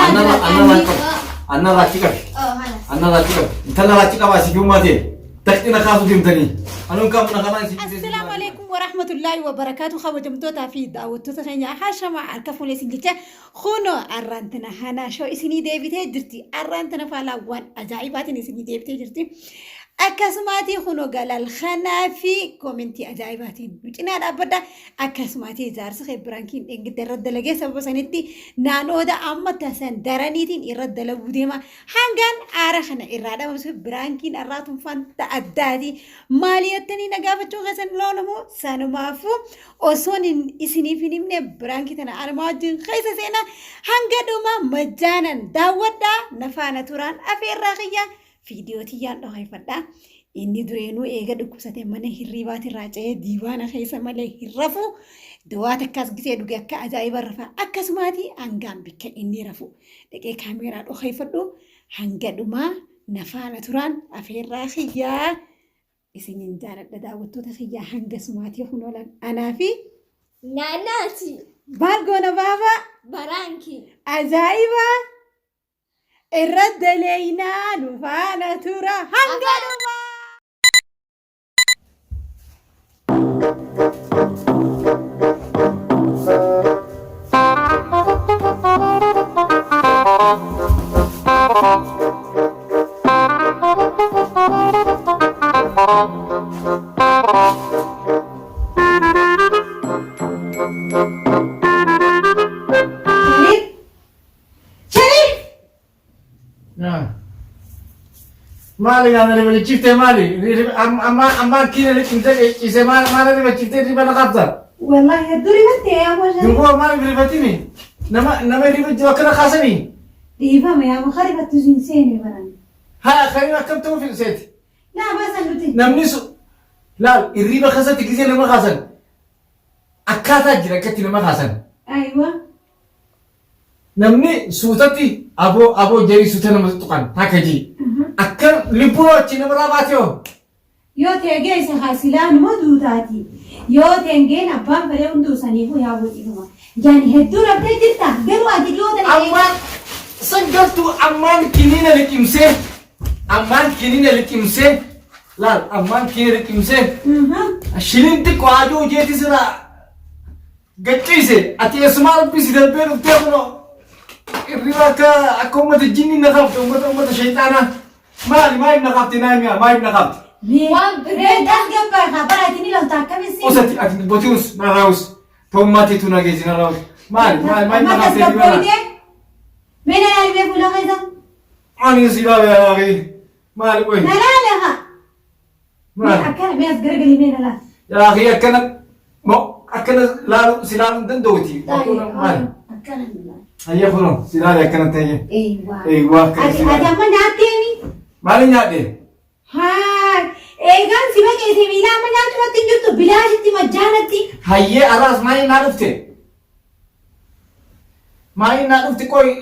أنا راتيكا أنا راتيكا أنت لا راتيكا بس يوم ما تي تكتنا خافوا تمتني أنا كم نخمان السلام عليكم ورحمة الله وبركاته خوجمتوتا في دعوتوتا خنيا حاشا مع الكفون يسنجتا خونو أرانتنا هنا شو إسني ديبتي جرتي أرانتنا فلا وان أجايبات إسني ديبتي جرتي akkasumaatii kunoo galalkanaa fi koomentii ajaa'ibaatiin biqinaan dhaabbadha akkasumaatii ijaarsa keebiraankiin eeggadda irra dalagee sababa sanitti naannoota amma tasan daraniitiin irra dalaguu deema hangaan aara kana irraa dhabamsu biraankiin irraa tunfanta addaati maaliyattanii nagaafachuu keessan loolamu sanumaafu osoon isiniif hin himne biraankii tana armaa wajjin keessa seena hanga dhuma majjaanan daawwadhaa nafaana turaan afeerraa kiyyaa Video tiyan dohay fada inni durenu ega dhukkubsate mana hirribaati raacee diiwaana keessa malee hirrafu dawaata akkas gisee dhuge akka ajaa'iba rafa akkasumaati hangaan bikka inni rafu dhaqee kaameeraa dohay fadhu hanga dhumaa nafaana turaan afeerraa kiyyaa isinin jaaladha daawwattoota kiyyaa hanga sumaati hunoolan anaa fi naanaati baalgoona baaba baraanki ajaa'iba الردلينا نفانا ترى هنقلوا مالي أنا اللي بجيبت مالي أما كذا اللي كنت إذا ما أنا اللي بجيبت اللي بنقطع والله يدوري بنتي يا أبو جد يقول مالي بريفتيني نما ريفت وكذا خاسني ريفا ما يا مخربة تجنسيني برا ها خلينا كم تو في السيت لا بس أنتي نمنيسو لا الريبة خاسة تكذي نما خاسن أكاتا جرا كتير نما خاسن أيوة نمني سوتاتي أبو جري سوتا نما تقان هكذي أكل لبوا تينا براباتيو يو تيجي سخاسيلان مدوداتي يو تيجي نبام فريون دوساني هو يا بوتي هما يعني هدو ربتي جدا قالوا أدي لو ده أمان سجلتو أمان كنينة لكيمسه أمان كنينة لكيمسه لا أمان كنينة لكيمسه شيلين تقعدوا جيتي سرا قتيسه أتي اسمع بيسي دلبيرو تيابنو الرواك أكو الجني نخاف أمة شيطانا ما يبنى خابتي نايميا ما يبنى خابتي وان بريد أخجبها خبرتني لو تاكمسي أوساتي أكيد بوتيوس نراوس توماتي توناجيزي نراوس ما يبنى خابتي نايميا من أنا اللي بقول لك إذا أنا سيلاب يا أخي ما لقوي لا لها ما أكل ما أصدق لي من لا يا أخي أكنا لا سيلاب دندوتي أكل هيا فرن سيلاب أكنا تيجي أيوة أجا ما ناتيني مالي نادي هاي إيجان سيبك إذا ميلا ما ناتو ما تنجو بلاجتي مجانتي هيا أراس ما ينادفتي ما ينادفتي كوي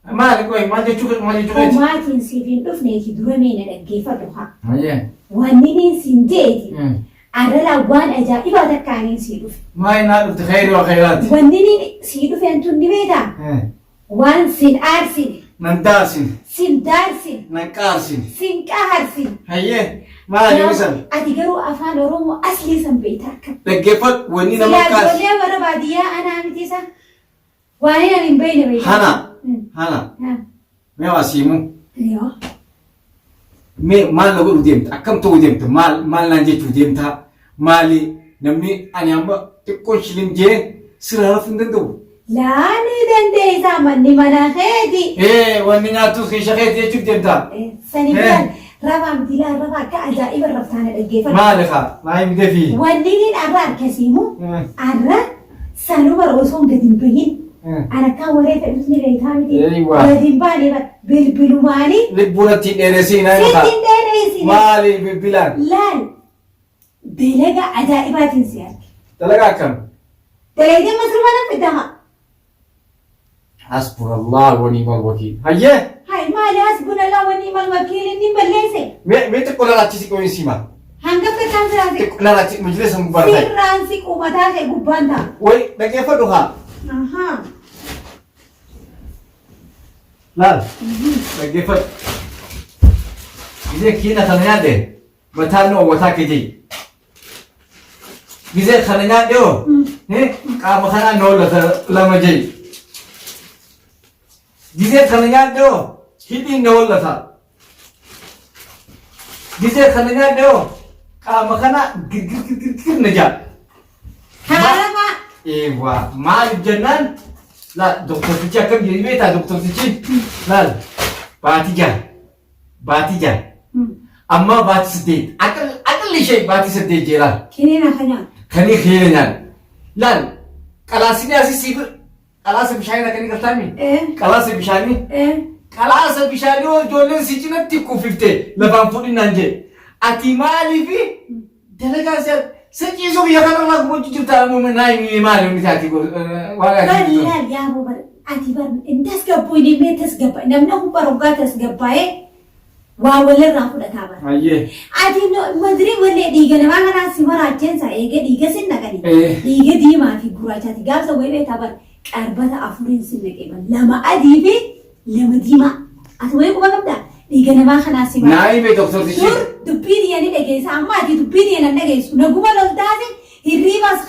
مالي كوي ما جتشوك وما تنسيفين دفني كدوا مين الجيفة دوها هيا وانين سنديتي أنا وان أجا إبادة كانين سيدوف ما ينادفت خير وخيرات وانين سيدوف أنتم نبيدا وان سين أرسين ننداسين سين دارسين نكارسين سين كهرسين هيا ما يوصل أتجرو أفان رومو أصلي سنبيتك لقيفت ونينا سلا مكاس جولي ورا بادية أنا عمتيسا وانين من بين بيتك هنا ما واسيمو أيوه ما لو ديمت أكم تو ديمت مال نانجي تو ديمتا مالي نمني أنا أما تكون شلين جي سرها فندندو لا ندندي زمن منا خيدي إيه ونينا تو خيشة خيدي شوف ديمتا سنبال رفع مدلا رفع كأجائب الرفتان الجيفة ما لخا ما يمدي فيه ونين أرار كسيمو أرار سانو برغوصون قديم بهين أنا كان وريت أبسني ريتامي دي أيوة قديم بالي بالبلو مالي لبونا تينيرسين هاي سيدين ديريسي مالي بالبلان لا بلغة عجائبات زيادة تلقى كم تلاقي مصر ما نفدها حسبنا الله ونعم الوكيل هيا هاي مالي حسبنا الله ونعم الوكيل نعم الليسي مي تقول لا تشي كوين سيما هنگا فتان سرازي تقول لا تشي مجلس مبارك سيرانسي قومتها قبانتا وي دقيقة فدوها أها laal dhaggeeffadhu gizee kiina kana nyaadhe mataan oowwataa kejee gizee kana nyaadhe oo qaama kanaan noollata lama jee gizee kana nyaadhe oo hidhiin noollata gizee kana nyaadhe oo qaama kana girgir na jaa Harama. Ewa maal jennaan la doktortichi akkam jedhee beektaa doktortichi laal baatii jaa amma baatii saddeet aqalli ishee baatii saddeet jeeraa Kiniin akka nyaatu. kanii keenya nyaan laal qalaasini asii siif qalaasa bishaanii akkanii galtaami qalaasa bishaanii qalaasa bishaanii oo ijoolleen si cinatti kuufiftee lafaan fudhinnaan jee ati maaliifi dalagaa Seciisoo biyya kanarraa gochuu jirta naayimii maali inni taati Bari laal yaaboo bar ati bar intas gabboo inni mee tas gabba namni hubba rogaa tas gabbaa'ee waa walirraa fudhataa bara. Ayyee. Ati madirii wallee dhiiga namaa kanaa si maraacheensa eega dhiiga sin naqani. Dhiiga diimaa fi gurraachaati gaafsa wayii beektaa bar qarbata afuriin sin naqee bar lama adii fi lama diimaa. Ati wayii quba qabdaa? Dhiiga namaa kanaa si mara. Naayimee doktortichi. Dur dubbii diyaanii dhageessa amma ati dubbii diyaanan dhageessu naguma loltaati hirriibas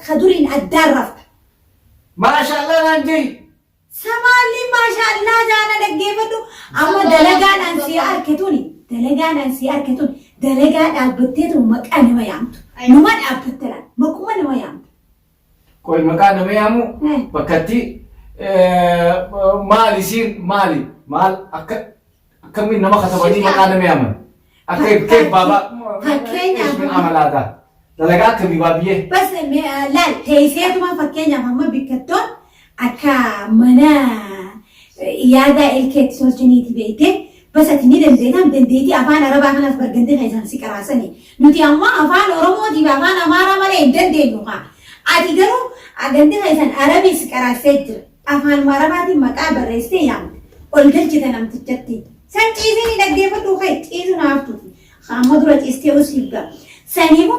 kaduriin addaan rafta. Maashaallah naan jee. Samaalli maashaallah jaana dhaggeeffadhu amma dalagaan an si harkituuni dalagaa dhaabbatteetu maqaa nama yaamtu. Numa dhaabbatteedhaan maquma nama yaamtu. Qoy maqaa nama yaamu bakkatti maal isiin maali maal akkamiin nama katabanii maqaa nama yaaman akka kee baaba fakkeenyaaf amalaadha dalagaa akka bibaabiyyee. Bas laal teesseetuma fakkeenyaaf amma bikkattoon akka mana yaada ilkeetti tolchaniiti beekte bas ati ni dandeetii afaan arabaa kanas bargantee kan isaan si qaraasanii nuti amma afaan oromootiif afaan amaaraa malee hin dandeenyu haa ati garuu agantee kan isaan arabii si qaraasee jira afaan arabaatiin maqaa barreessitee yaamte ol galchite namtichatti san ciisini dhaggeeffadhu ka'e ciisu naaftuuti hamma dura ciistee usiibga saniimu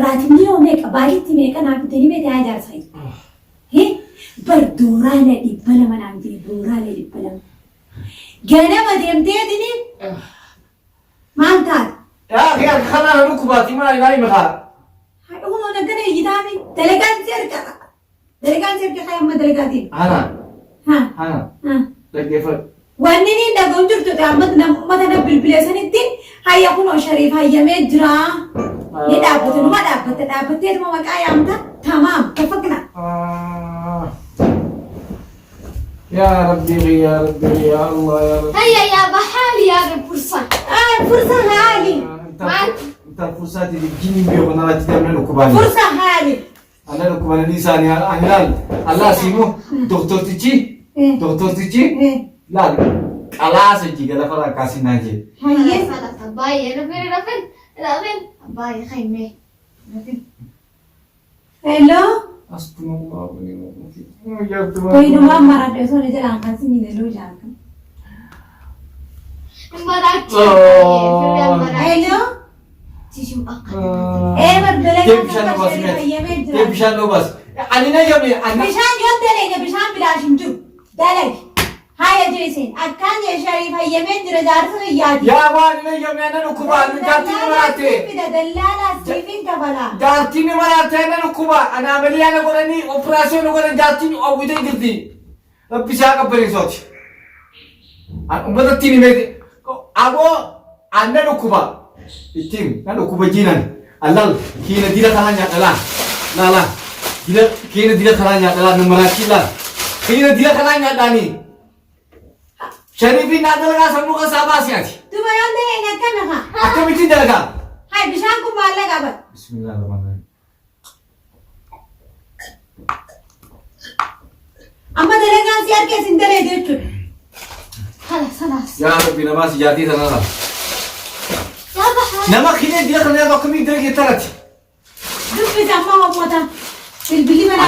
raatimni yoo meeqa baay'itti meeqa naafutanii beekee ajaarsa bar dooraale dhibba lama naan jee dooraale dhibba lama ganama deemteetini maal taate? Yaa kanaan dhukkubaati maali maali makaa? Haadhuun naggana eeyyitaafi dalagaan si argata dalagaan si argata amma dalagaatiin. Hana dhaggeeffadhu. Wanni ni dhagahu jirtu mata na bilbileessanitti hayya kunoo shariif hayyamee jira. Ni dhaabbate numa dhaabbatteetuma maqaa yaamta tamaam tafakna. يا ربي يا ربي يا الله يا ربي. هيا يا بحالي يا رب فرصة. فرصة هالي. انت فرصتي الجيني بيو انا لا تدمن كوباني. فرصة هالي. انا كوباني لساني انا الله سيمو دكتور تيجي لا خلاص تجي قال فلا كاسي ناجي. هيا خلاص باي رفن باي خيمه رفن. هلو. أستغفر الله कोई नुमा मारा डेसो ने जरा आंखा से नीले लो जाकर हेलो تيجي ايه بدله كيف بشان لو بس أنا نجمي أنا بشان يوم دلنا بشان بلاشم جو دلك هاي جيسين أكان يا شريف هي من درجات سيادي يا وان نجمي أنا نكبر جاتي مراتي بدا دلالة سيفين كبلا جاتي مراتي أنا نكبر أنا عملي أنا قولني أوبراسيون قولني جاتي أو بدي جدي بيشاك بريزوت بدأ تيني مي أبو أنا نكبر التيم أنا نكبر جينان الله كينا ديلا كلامي لا كينا ديلا كلامي نمراتي لا كينا ديلا كلامي داني شريفي نادلगा समूह का साबासी आती तुम याद है ना क्या ना आपका मीटिंग दलगा हाय बिशान को मार लगा बस बिस्मिल्लाहिर्रहमानिर्रहीम अम्मा दलगा सियार के सिंदरे दे चुप خلاص يا ربي نماز جاتي تنالا يا بحالي نما خلينا ديلا خلينا بكمي درجة ثلاثة دب بجمع وقوتا البلي من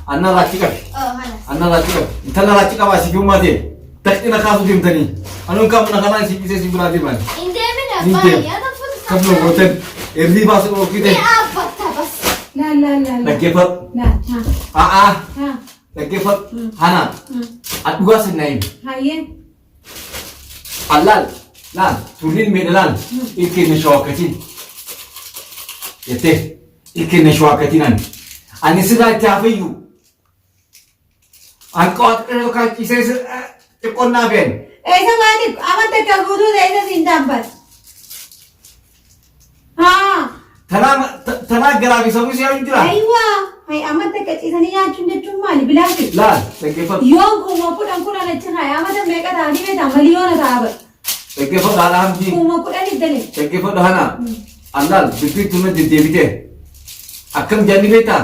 أنا راتيك خلاص أنا راتيك أنت لا راتيك بس يوم ما دي تكتنا خافوا ديم تاني أنا كم نخلنا سي بنادي مان عندي من باي هذا فرصة كم لو قلت إردي باس وكده يا أبتا بس لا لكيف لا ها لكيف هنا Addugaa sinnaayim. Hayyee. Allaal laal turriin meedha laal ilkeen shawakatiin. Jettee ilkeen shawakatiin ani sirraa itti hafeyyuu. An qo'atu kan ciisee qonnaa fe'an. Eessa maaliif amanta akka guutuu ta'e siin daambal. Haa. Tanaa garaa fi sammuu siyaa hin jira. Ayiwaa. Hai amanta akka ciisanii nyaachuun jechuun maali bilaati. Laal dhaggeeffatu. Yoo kuma kudhan achi haa amata meeqa ta'anii beektaa miliyoona ta'a. Dhaggeeffatu haala hamtii. Kuma kudhan iddale. Dhaggeeffatu hana. Allaal bifti tuna deddeebitee. Akkam jaanni beektaa.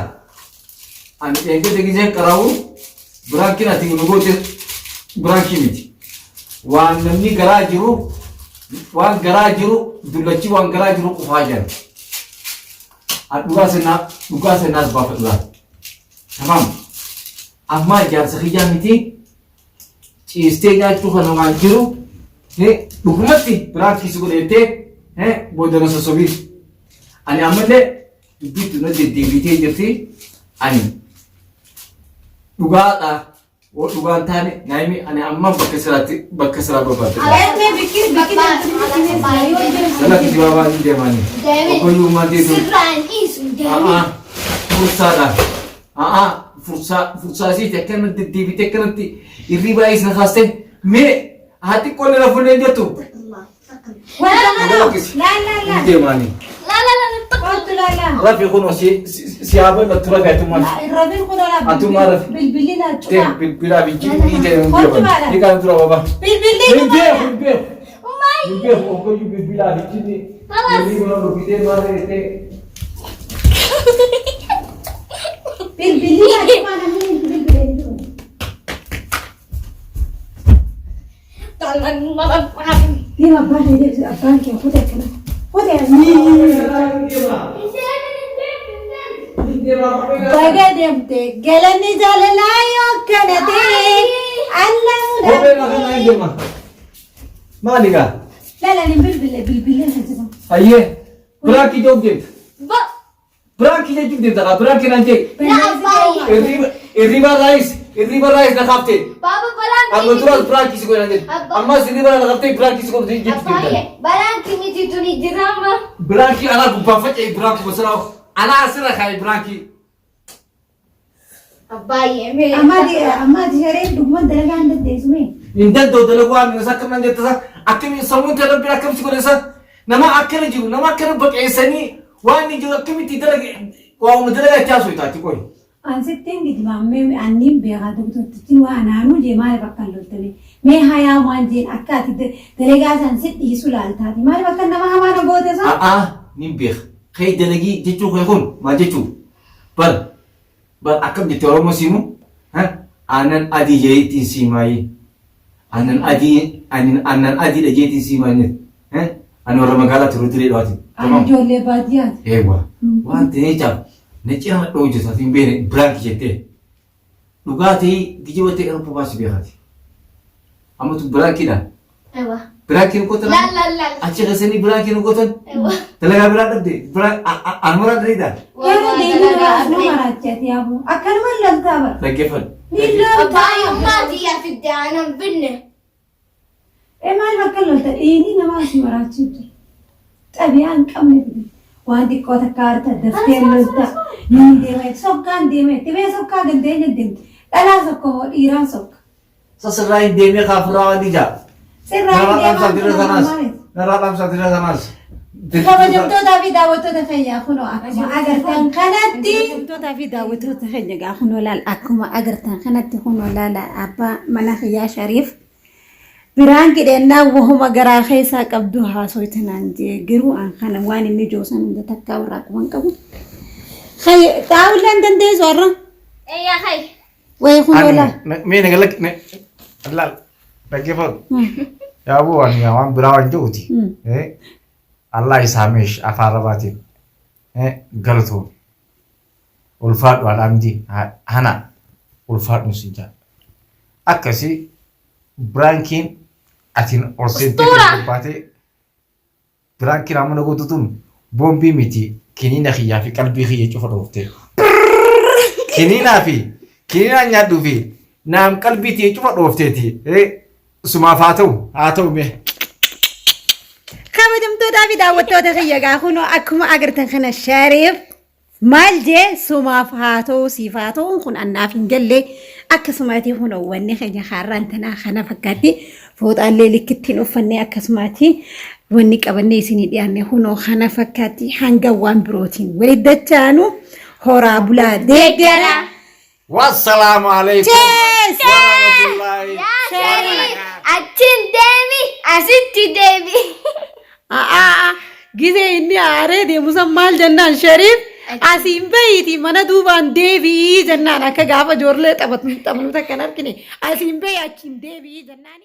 Ani eegee deegizee qaraawu. Biraankiin ati nu goote biraankii miti. Waan namni garaa jiru dullachi waan garaa jiru qufaa jiran. Dhugaa seenaas baafadhu laata. Tamam. Amma ijaarsa kiyyaa miti ciistee nyaachuu kana waan jiru dhugumatti biraankiis godhettee boodana sossobiis. Ani ammallee dubbitti na deddeebitee jirti ani. Dhugaadha. Dhugaan taane naayimi ani amma bakka siraa barbaadde. Ayyee bikin. Sana kiti baabaa hin deemanii. Okoyyuu maddee ture. Sirraan dhiisu deemi. Fursaadha. Fursaasiiti akkanatti deddeebitee akkanatti hirriibaa isna kaastee mee haati qollee lafuullee jettu. Laala. Hin deemanii. Kootu laala. Rafi kun siyaaba na tura gaatumaan. Rafiin kun olaanaa. Atumaa rafi. Bilbilli laachuudha. Bilbilaa bijjii ni deemu. Ni kan tura baba. Bilbilli Bilbil. Okoyyuu bilbilaa bijjii ni. Bilbilaa rukutee maal ta'e. Bilbilli laachuudha namni bilbilee jiru. Lima abbaan deebisu abbaan kee fuute akkana. Fuute baga deemte galanni jaalalaa yoo akkana ta'e allamuudha. Kophee lafa naa hin deema. Maali gaa? Laalani bilbilee hojjetan. Ayyee biraakii joog deemte. Biraakii jechuun deemta biraakii naan jee. Irriba raayis na kaaftee. Baba balaan Amma turas biraakii si godhan jedhe. Ammas irriba na kaaftee biraakii si godhan jettu deemta. balaan kimiti tuni dirama. Biraakii anaa gubbaan faca'e biraakii masalaa anaa asirra kaa'e biraakii. Abbaayee mee. Ammaati sharee dhuguma dalagaa hin dandeessume. Hin danda'u dalaguu waan isa akkam nan jettasa akkamiin sammuun ta'e rabbiin akkam si godhesa nama akkana jiru nama akkana baqeessanii waan inni jiru akkamitti waa'uma dalagaa itti haasoo itaati qoy. Ansittiin gidmaamee anniin beekaa doktortichi waan naannoo deemaa bakka loltame mee hayaa waan jeen akka ati dalagaa san si dhiisu laaltaati maali bakka nama hamaa na goote san. Nin beeka kee dalagii jechuu kee kun maal jechuu bar akkam jettee Oromoo siimu aannan adii jeetiin siimaayee aannan adiidha jeetiin siimaayee ani warra magaalaa turuu diree dhawaati. Ani ijoollee baadiyyaati. Eewa waan ta'ee caaf na ceema dhoo hojjetaatiin beene biraanki jettee dhugaatii gijibatee kan bubaasi beekaati. Ammatu biraankiidhaan. Ewa. Biraankiin qotan. Achi keessanii biraankiin qotan. Dalagaa biraa dhabde almora dheedaa. Yeroo deebiin nu maraachati yaaboo akkanuma loltaa bara. Dhaggeeffadhu. Ni loltaa. Abbaayee maatii yaa fidde aanan binne. Maal bakka lolta dheedii namaa si maraachifte. Xabiyaa hin qabne fide. Waan xiqqoo takka harta daftee lolta. Niin deemee sokkaan deemee tibee sokkaa dandeenya deemte. Dhalaa sokka moo dhiiraan sokka. Sasirraa hin deemee kaafirraa waan ijaa. Sirraa hin deemaa. Narraa dhaamsaa dira kanaas. Kabajamtootaa fi daawwattoota keenya kunoo akkuma agartan kanatti. Kabajamtootaa fi daawwattoota keenya gaa kunoo laal akkuma agartan kanatti kunoo laala abbaa mana kiyyaa Shariif. Biraan kidhennaa wahuma garaa keessaa qabdu haasoytanaan jee garuu an kana waan inni joosan hunda takkaa warraa quban qabu. Taa'ullee hin dandeessu har'a. Eeyyaa hay. Wayii kunoo laal. Mee laal dhaggeeffadhu. Yaaboo waan biraa waan jiruuti. Allah isaameesh afaan rabaatiin galatoon ulfaadhu alhamdii hana ulfaadhu si jaa akkasii biraankiin atiin ol seentee gurbaatee biraankiin amma na gootutuun boombii miti kiniina kiyyaa fi qalbii kiyya cufa dhooftee kiniinaa nyaadhuu fi نام قلبي تي شوف روفتي سما فاتو به kabajamtoota fi daawwattoota kiyya kunoo akkuma agartan kana Shariif maal jee sumaaf haa ta'u siif haa ta'u kun annaaf hin galle akkasumaati kunoo wanni keenya har'aan tanaa kana fakkaatti fooxaallee likkittiin uffannee akkasumaati wanni qabannee isinii dhiyaanne kunoo kana fakkaatti hanga waan birootiin walitti dachaanu horaa bulaa deeggara. والسلام عليكم ورحمة الله أتين ديمي أستي ديمي Gizee inni aaree deemu san maal jennaan Shariif asiin bahiiti mana duubaan deebi'ii jennaan akka gaafa ijoollee taphatu takkan argine asiin bahi achiin deebi'ii jennaan.